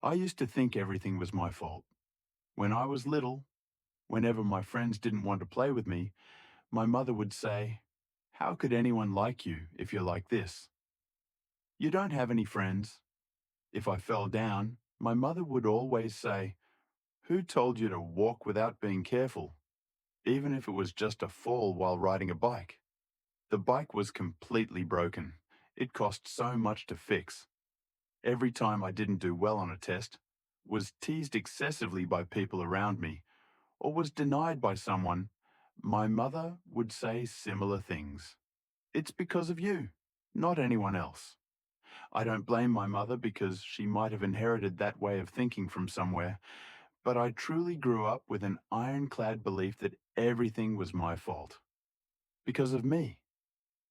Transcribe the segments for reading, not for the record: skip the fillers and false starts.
I used to think everything was my fault. When I was little, whenever my friends didn't want to play with me, my mother would say, "How could anyone like you if you're like this? You don't have any friends." If I fell down, my mother would always say, "Who told you to walk without being careful?" Even if it was just a fall while riding a bike. The bike was completely broken. It cost so much to fix. Every time I didn't do well on a test, was teased excessively by people around me, or was denied by someone, my mother would say similar things. "It's because of you, not anyone else." I don't blame my mother because she might have inherited that way of thinking from somewhere, but I truly grew up with an ironclad belief that everything was my fault. Because of me.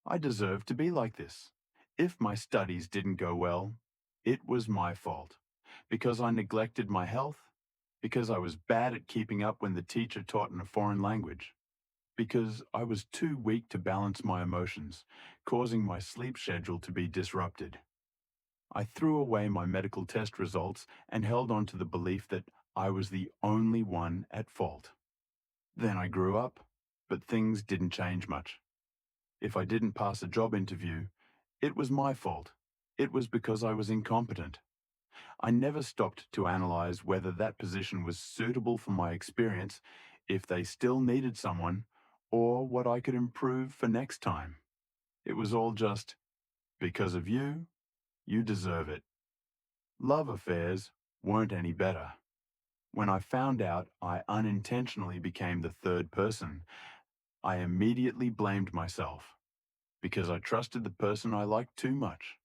I deserved to be like this. If my studies didn't go well, it was my fault. Because I neglected my health, because I was bad at keeping up when the teacher taught in a foreign language, because I was too weak to balance my emotions, causing my sleep schedule to be disrupted. I threw away my medical test results and held on to the belief that I was the only one at fault. Then I grew up, but things didn't change much. If I didn't pass a job interview, it was my fault. It was because I was incompetent. I never stopped to analyze whether that position was suitable for my experience, if they still needed someone, or what I could improve for next time. It was all just, because of you, you deserve it. Love affairs weren't any better. When I found out I unintentionally became the third person, I immediately blamed myself. Because I trusted the person I liked too much.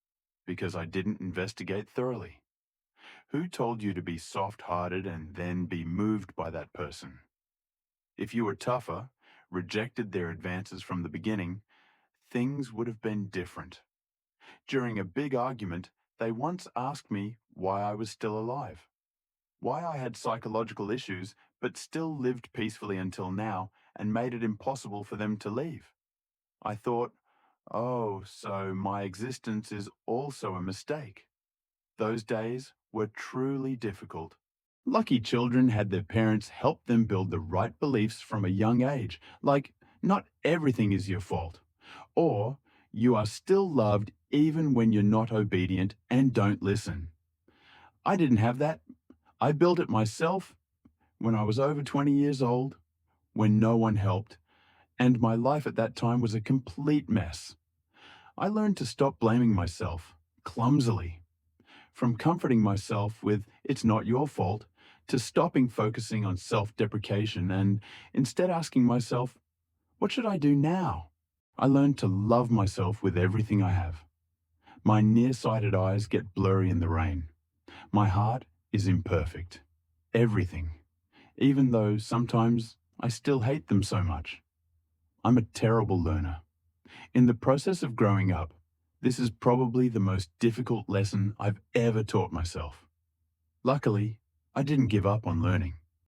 Because I didn't investigate thoroughly. Who told you to be soft-hearted and then be moved by that person? If you were tougher, rejected their advances from the beginning, things would have been different. During a big argument, they once asked me why I was still alive, why I had psychological issues but still lived peacefully until now and made it impossible for them to leave. I thought, oh, so my existence is also a mistake. Those days were truly difficult. Lucky children had their parents help them build the right beliefs from a young age, like, not everything is your fault, or you are still loved even when you're not obedient and don't listen. I didn't have that. I built it myself when I was over 20 years old, when no one helped, and my life at that time was a complete mess. I learned to stop blaming myself, clumsily, from comforting myself with "it's not your fault" to stopping focusing on self-deprecation and instead asking myself, what should I do now? I learned to love myself with everything I have. My nearsighted eyes get blurry in the rain. My heart is imperfect. Everything. Even though sometimes I still hate them so much. I'm a terrible learner. In the process of growing up, this is probably the most difficult lesson I've ever taught myself. Luckily, I didn't give up on learning.